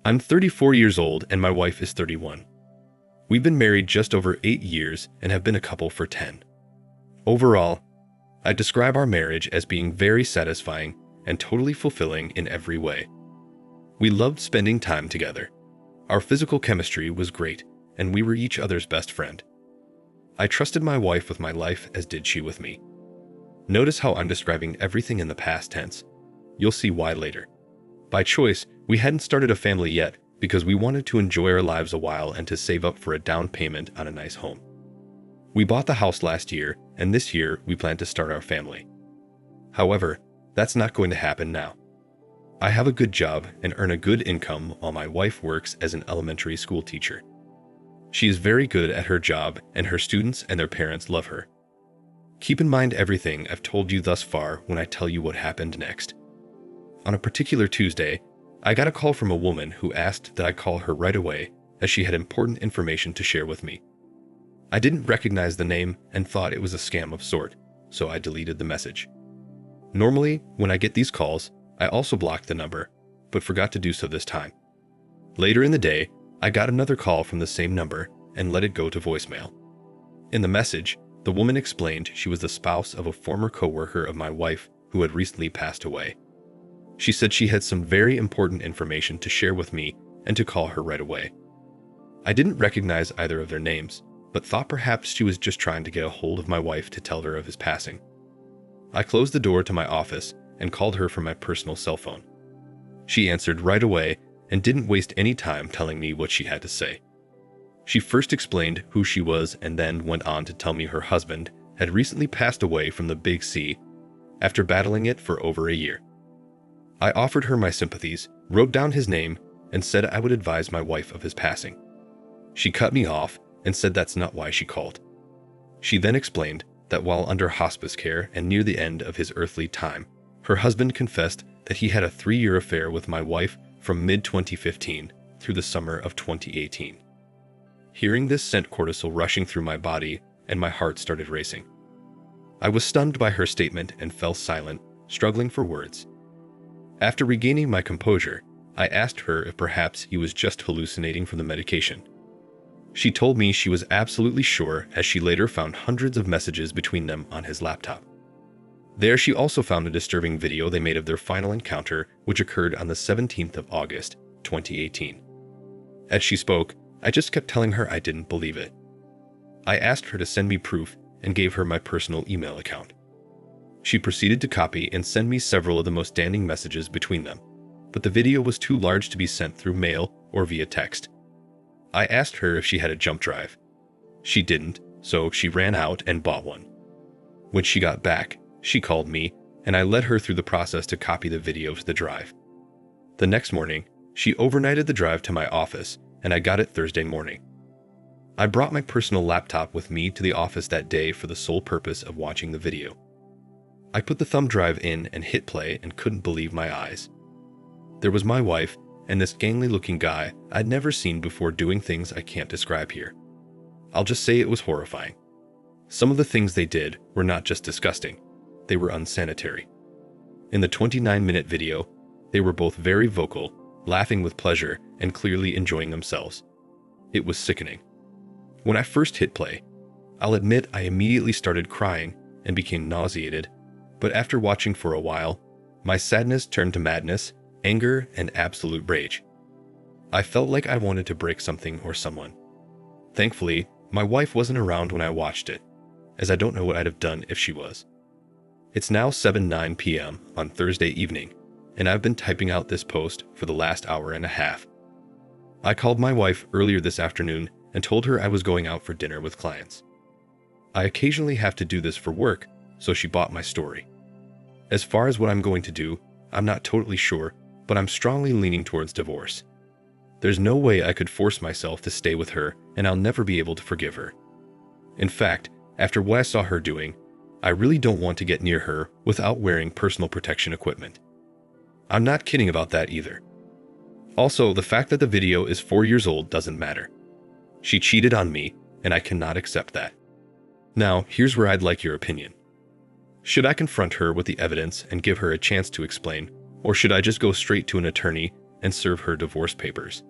I'm 34 years old and my wife is 31. We've been married just over 8 years and have been a couple for 10. Overall, I describe our marriage as being very satisfying and totally fulfilling in every way. We loved spending time together. Our physical chemistry was great, and we were each other's best friend. I trusted my wife with my life as did she with me. Notice how I'm describing everything in the past tense. You'll see why later. By choice, we hadn't started a family yet because we wanted to enjoy our lives a while and to save up for a down payment on a nice home. We bought the house last year, and this year we plan to start our family. However, that's not going to happen now. I have a good job and earn a good income while my wife works as an elementary school teacher. She is very good at her job, and her students and their parents love her. Keep in mind everything I've told you thus far when I tell you what happened next. On a particular Tuesday, I got a call from a woman who asked that I call her right away as she had important information to share with me. I didn't recognize the name and thought it was a scam of sort, so I deleted the message. Normally, when I get these calls, I also block the number, but forgot to do so this time. Later in the day, I got another call from the same number and let it go to voicemail. In the message, the woman explained she was the spouse of a former coworker of my wife who had recently passed away. She said she had some very important information to share with me and to call her right away. I didn't recognize either of their names, but thought perhaps she was just trying to get a hold of my wife to tell her of his passing. I closed the door to my office and called her from my personal cell phone. She answered right away and didn't waste any time telling me what she had to say. She first explained who she was and then went on to tell me her husband had recently passed away from the Big C after battling it for over a year. I offered her my sympathies, wrote down his name, and said I would advise my wife of his passing. She cut me off and said that's not why she called. She then explained that while under hospice care and near the end of his earthly time, her husband confessed that he had a 3-year affair with my wife from mid-2015 through the summer of 2018. Hearing this sent cortisol rushing through my body and my heart started racing. I was stunned by her statement and fell silent, struggling for words. After regaining my composure, I asked her if perhaps he was just hallucinating from the medication. She told me she was absolutely sure, as she later found hundreds of messages between them on his laptop. There she also found a disturbing video they made of their final encounter, which occurred on the 17th of August, 2018. As she spoke, I just kept telling her I didn't believe it. I asked her to send me proof and gave her my personal email account. She proceeded to copy and send me several of the most damning messages between them, but the video was too large to be sent through mail or via text. I asked her if she had a jump drive. She didn't, so she ran out and bought one. When she got back, she called me, and I led her through the process to copy the video to the drive. The next morning, she overnighted the drive to my office, and I got it Thursday morning. I brought my personal laptop with me to the office that day for the sole purpose of watching the video. I put the thumb drive in and hit play and couldn't believe my eyes. There was my wife and this gangly-looking guy I'd never seen before doing things I can't describe here. I'll just say it was horrifying. Some of the things they did were not just disgusting, they were unsanitary. In the 29-minute video, they were both very vocal, laughing with pleasure and clearly enjoying themselves. It was sickening. When I first hit play, I'll admit I immediately started crying and became nauseated, but after watching for a while, my sadness turned to madness, anger, and absolute rage. I felt like I wanted to break something or someone. Thankfully, my wife wasn't around when I watched it, as I don't know what I'd have done if she was. It's now 7:09 p.m. on Thursday evening, and I've been typing out this post for the last hour and a half. I called my wife earlier this afternoon and told her I was going out for dinner with clients. I occasionally have to do this for work, so she bought my story. As far as what I'm going to do, I'm not totally sure, but I'm strongly leaning towards divorce. There's no way I could force myself to stay with her, and I'll never be able to forgive her. In fact, after what I saw her doing, I really don't want to get near her without wearing personal protection equipment. I'm not kidding about that either. Also, the fact that the video is 4 years old doesn't matter. She cheated on me, and I cannot accept that. Now, here's where I'd like your opinion. Should I confront her with the evidence and give her a chance to explain, or should I just go straight to an attorney and serve her divorce papers.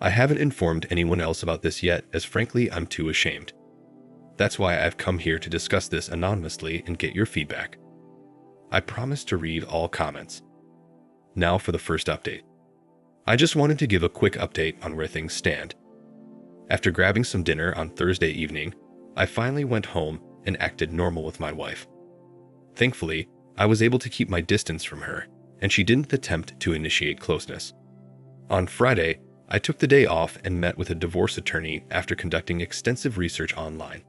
I haven't informed anyone else about this yet, as frankly I'm too ashamed. That's why I've come here to discuss this anonymously and get your feedback. I promise to read all comments. Now for the first update. I just wanted to give a quick update on where things stand. After grabbing some dinner on Thursday evening, I finally went home and acted normal with my wife. Thankfully, I was able to keep my distance from her, and she didn't attempt to initiate closeness. On Friday, I took the day off and met with a divorce attorney after conducting extensive research online.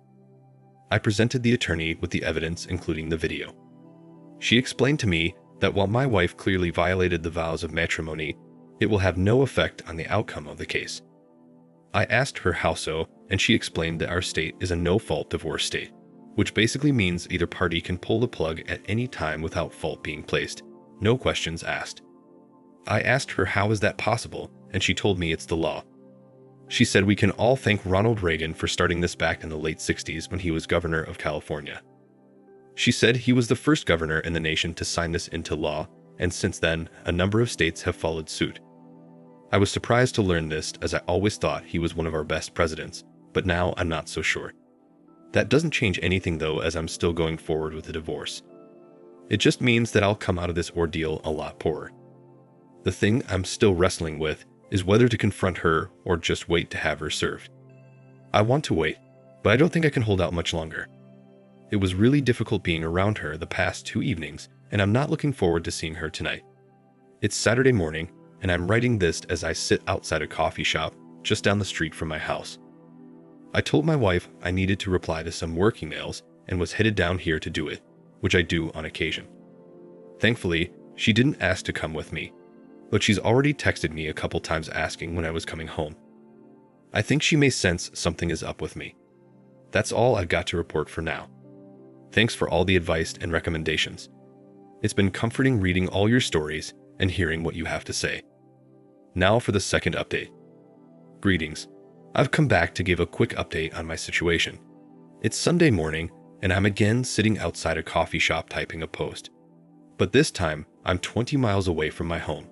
I presented the attorney with the evidence, including the video. She explained to me that while my wife clearly violated the vows of matrimony, it will have no effect on the outcome of the case. I asked her how so, and she explained that our state is a no-fault divorce state, which basically means either party can pull the plug at any time without fault being placed, no questions asked. I asked her how is that possible, and she told me it's the law. She said we can all thank Ronald Reagan for starting this back in the late 60s when he was governor of California. She said he was the first governor in the nation to sign this into law, and since then, a number of states have followed suit. I was surprised to learn this, as I always thought he was one of our best presidents, but now I'm not so sure. That doesn't change anything though, as I'm still going forward with the divorce. It just means that I'll come out of this ordeal a lot poorer. The thing I'm still wrestling with is whether to confront her or just wait to have her served. I want to wait, but I don't think I can hold out much longer. It was really difficult being around her the past 2 evenings, and I'm not looking forward to seeing her tonight. It's Saturday morning, and I'm writing this as I sit outside a coffee shop just down the street from my house. I told my wife I needed to reply to some work emails and was headed down here to do it, which I do on occasion. Thankfully, she didn't ask to come with me, but she's already texted me a couple times asking when I was coming home. I think she may sense something is up with me. That's all I've got to report for now. Thanks for all the advice and recommendations. It's been comforting reading all your stories and hearing what you have to say. Now for the second update. Greetings. I've come back to give a quick update on my situation. It's Sunday morning, and I'm again sitting outside a coffee shop typing a post. But this time, I'm 20 miles away from my home.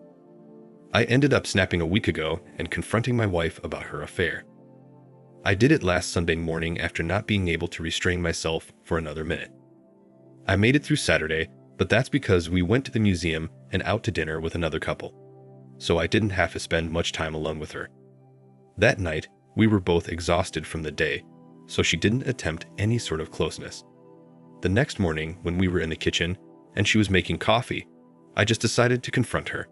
I ended up snapping a week ago and confronting my wife about her affair. I did it last Sunday morning after not being able to restrain myself for another minute. I made it through Saturday, but that's because we went to the museum and out to dinner with another couple, so I didn't have to spend much time alone with her. That night, we were both exhausted from the day, so she didn't attempt any sort of closeness. The next morning, when we were in the kitchen and she was making coffee, I just decided to confront her.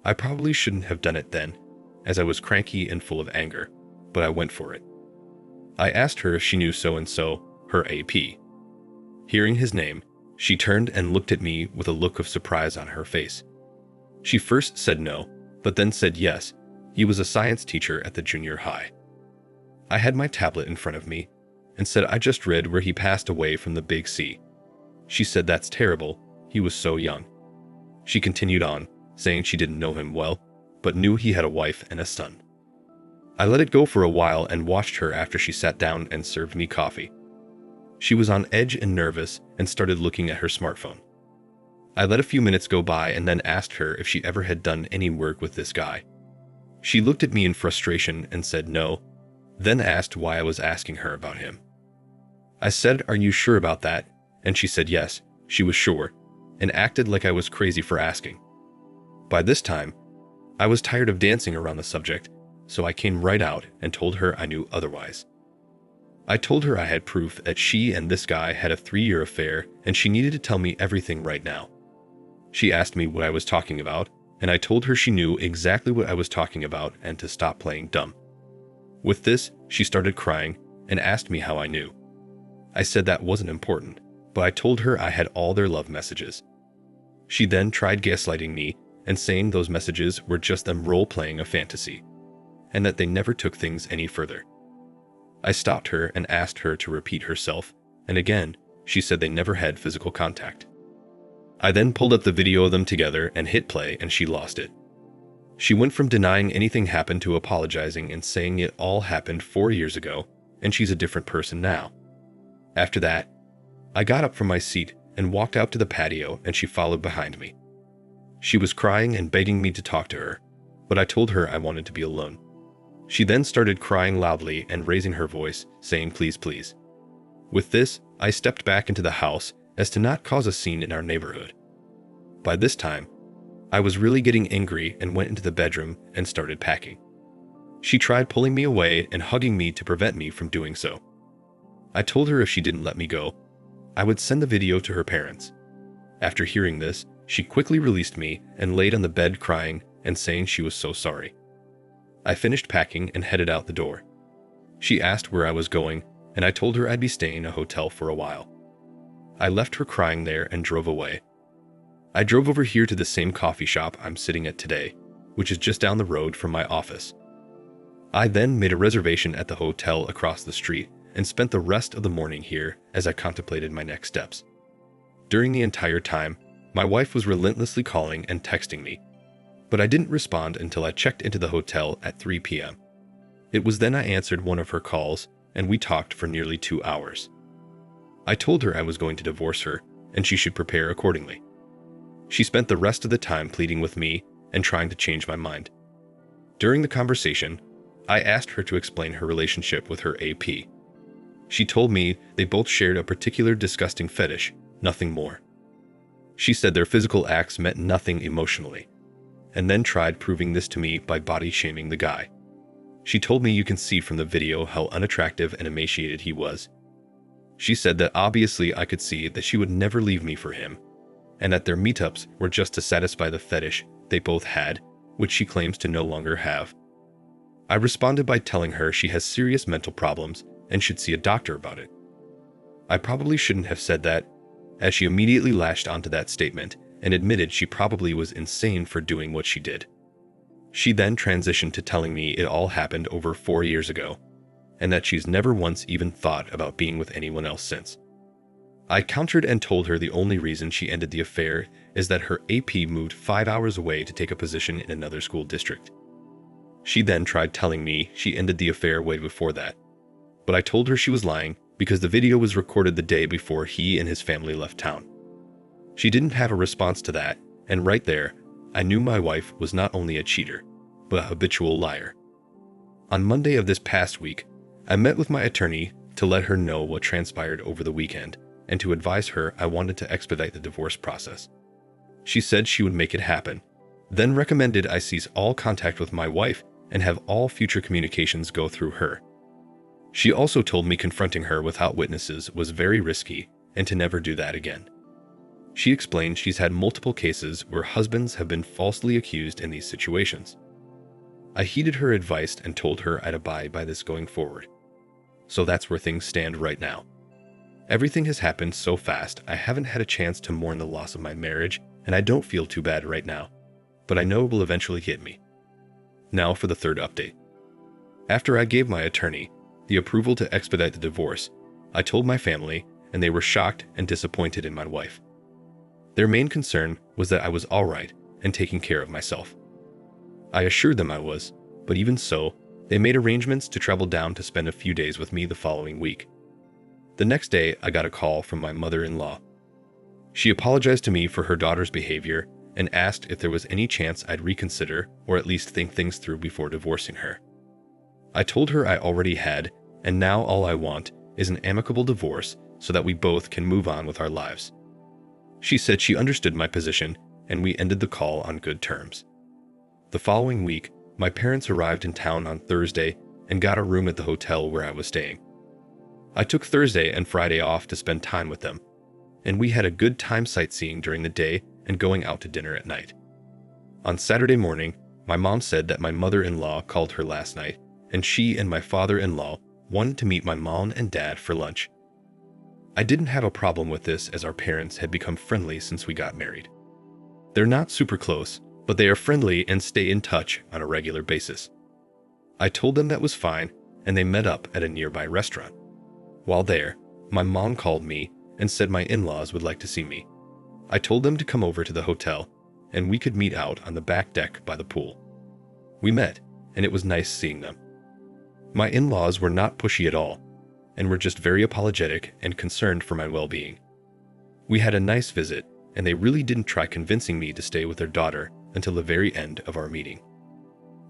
I probably shouldn't have done it then, as I was cranky and full of anger, but I went for it. I asked her if she knew so-and-so, her AP. Hearing his name, she turned and looked at me with a look of surprise on her face. She first said no, but then said yes, he was a science teacher at the junior high. I had my tablet in front of me and said I just read where he passed away from the Big C. She said that's terrible, he was so young. She continued on, saying she didn't know him well, but knew he had a wife and a son. I let it go for a while and watched her after she sat down and served me coffee. She was on edge and nervous and started looking at her smartphone. I let a few minutes go by and then asked her if she ever had done any work with this guy. She looked at me in frustration and said no, then asked why I was asking her about him. I said, "Are you sure about that?" And she said yes, she was sure, and acted like I was crazy for asking. By this time, I was tired of dancing around the subject, so I came right out and told her I knew otherwise. I told her I had proof that she and this guy had a 3-year affair and she needed to tell me everything right now. She asked me what I was talking about, and I told her she knew exactly what I was talking about and to stop playing dumb. With this, she started crying and asked me how I knew. I said that wasn't important, but I told her I had all their love messages. She then tried gaslighting me and saying those messages were just them role-playing a fantasy, and that they never took things any further. I stopped her and asked her to repeat herself, and again, she said they never had physical contact. I then pulled up the video of them together and hit play, and she lost it. She went from denying anything happened to apologizing and saying it all happened 4 years ago, and she's a different person now. After that, I got up from my seat and walked out to the patio, and she followed behind me. She was crying and begging me to talk to her, but I told her I wanted to be alone. She then started crying loudly and raising her voice, saying please, please. With this, I stepped back into the house as to not cause a scene in our neighborhood. By this time, I was really getting angry and went into the bedroom and started packing. She tried pulling me away and hugging me to prevent me from doing so. I told her if she didn't let me go, I would send the video to her parents. After hearing this, she quickly released me and laid on the bed crying and saying she was so sorry. I finished packing and headed out the door. She asked where I was going, and I told her I'd be staying in a hotel for a while. I left her crying there and drove away. I drove over here to the same coffee shop I'm sitting at today, which is just down the road from my office. I then made a reservation at the hotel across the street and spent the rest of the morning here as I contemplated my next steps. During the entire time, my wife was relentlessly calling and texting me, but I didn't respond until I checked into the hotel at 3 p.m. It was then I answered one of her calls, and we talked for nearly 2 hours. I told her I was going to divorce her, and she should prepare accordingly. She spent the rest of the time pleading with me and trying to change my mind. During the conversation, I asked her to explain her relationship with her AP. She told me they both shared a particular disgusting fetish, nothing more. She said their physical acts meant nothing emotionally, and then tried proving this to me by body shaming the guy. She told me you can see from the video how unattractive and emaciated he was. She said that obviously I could see that she would never leave me for him, and that their meetups were just to satisfy the fetish they both had, which she claims to no longer have. I responded by telling her she has serious mental problems and should see a doctor about it. I probably shouldn't have said that, as she immediately lashed onto that statement and admitted she probably was insane for doing what she did. She then transitioned to telling me it all happened over 4 years ago, and that she's never once even thought about being with anyone else since. I countered and told her the only reason she ended the affair is that her AP moved 5 hours away to take a position in another school district. She then tried telling me she ended the affair way before that, but I told her she was lying because the video was recorded the day before he and his family left town. She didn't have a response to that, and right there, I knew my wife was not only a cheater, but a habitual liar. On Monday of this past week, I met with my attorney to let her know what transpired over the weekend and to advise her I wanted to expedite the divorce process. She said she would make it happen, then recommended I cease all contact with my wife and have all future communications go through her. She also told me confronting her without witnesses was very risky and to never do that again. She explained she's had multiple cases where husbands have been falsely accused in these situations. I heeded her advice and told her I'd abide by this going forward. So that's where things stand right now. Everything has happened so fast I haven't had a chance to mourn the loss of my marriage, and I don't feel too bad right now, but I know it will eventually hit me. Now for the third update. After I gave my attorney the approval to expedite the divorce, I told my family, and they were shocked and disappointed in my wife. Their main concern was that I was all right and taking care of myself. I assured them I was, but even so, they made arrangements to travel down to spend a few days with me the following week. The next day, I got a call from my mother-in-law. She apologized to me for her daughter's behavior and asked if there was any chance I'd reconsider or at least think things through before divorcing her. I told her I already had, and now all I want is an amicable divorce so that we both can move on with our lives. She said she understood my position, and we ended the call on good terms. The following week, my parents arrived in town on Thursday and got a room at the hotel where I was staying. I took Thursday and Friday off to spend time with them, and we had a good time sightseeing during the day and going out to dinner at night. On Saturday morning, my mom said that my mother-in-law called her last night, and she and my father-in-law wanted to meet my mom and dad for lunch. I didn't have a problem with this as our parents had become friendly since we got married. They're not super close, but they are friendly and stay in touch on a regular basis. I told them that was fine, and they met up at a nearby restaurant. While there, my mom called me and said my in-laws would like to see me. I told them to come over to the hotel, and we could meet out on the back deck by the pool. We met, and it was nice seeing them. My in-laws were not pushy at all, and were just very apologetic and concerned for my well-being. We had a nice visit, and they really didn't try convincing me to stay with their daughter until the very end of our meeting.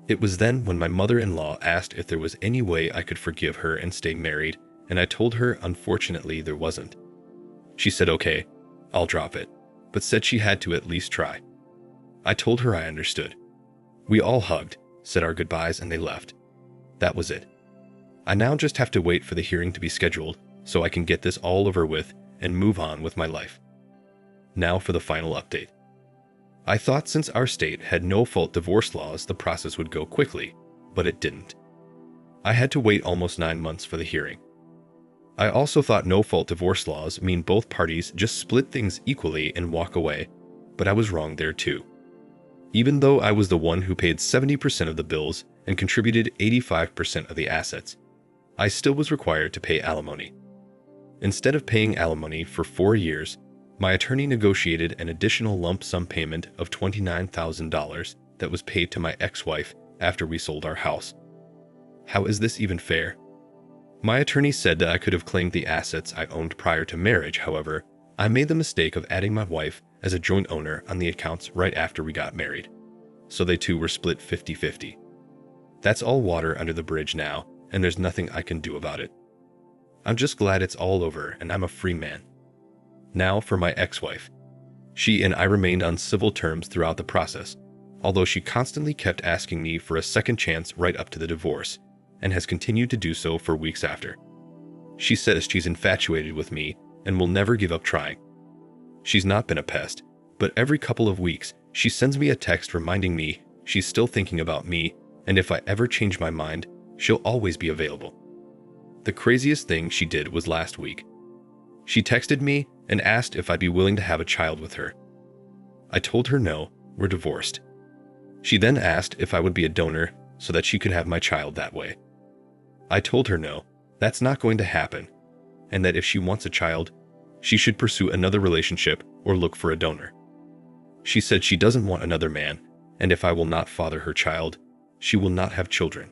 It was then when my mother-in-law asked if there was any way I could forgive her and stay married, and I told her unfortunately there wasn't. She said okay, I'll drop it, but said she had to at least try. I told her I understood. We all hugged, said our goodbyes, and they left. That was it. I now just have to wait for the hearing to be scheduled so I can get this all over with and move on with my life. Now for the final update. I thought since our state had no-fault divorce laws, the process would go quickly, but it didn't. I had to wait almost 9 months for the hearing. I also thought no-fault divorce laws mean both parties just split things equally and walk away, but I was wrong there too. Even though I was the one who paid 70% of the bills and contributed 85% of the assets, I still was required to pay alimony. Instead of paying alimony for 4 years, my attorney negotiated an additional lump sum payment of $29,000 that was paid to my ex-wife after we sold our house. How is this even fair? My attorney said that I could have claimed the assets I owned prior to marriage. However, I made the mistake of adding my wife as a joint owner on the accounts right after we got married, so they too were split 50-50. That's all water under the bridge now, and there's nothing I can do about it. I'm just glad it's all over and I'm a free man. Now for my ex-wife. She and I remained on civil terms throughout the process, although she constantly kept asking me for a second chance right up to the divorce, and has continued to do so for weeks after. She says she's infatuated with me and will never give up trying. She's not been a pest, but every couple of weeks she sends me a text reminding me she's still thinking about me, and if I ever change my mind, she'll always be available. The craziest thing she did was last week. She texted me and asked if I'd be willing to have a child with her. I told her no, we're divorced. She then asked if I would be a donor so that she could have my child that way. I told her no, that's not going to happen, and that if she wants a child, she should pursue another relationship or look for a donor. She said she doesn't want another man, and if I will not father her child, she will not have children.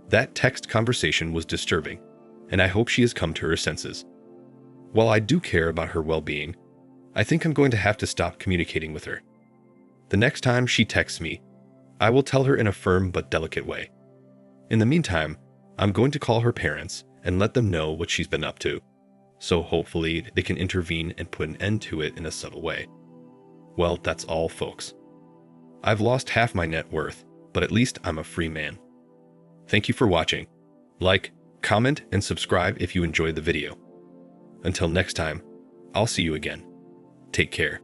That text conversation was disturbing, and I hope she has come to her senses. While I do care about her well-being, I think I'm going to have to stop communicating with her. The next time she texts me, I will tell her in a firm but delicate way. In the meantime, I'm going to call her parents and let them know what she's been up to, so hopefully they can intervene and put an end to it in a subtle way. Well, that's all, folks. I've lost half my net worth, but at least I'm a free man. Thank you for watching. Like, comment, and subscribe if you enjoyed the video. Until next time, I'll see you again. Take care.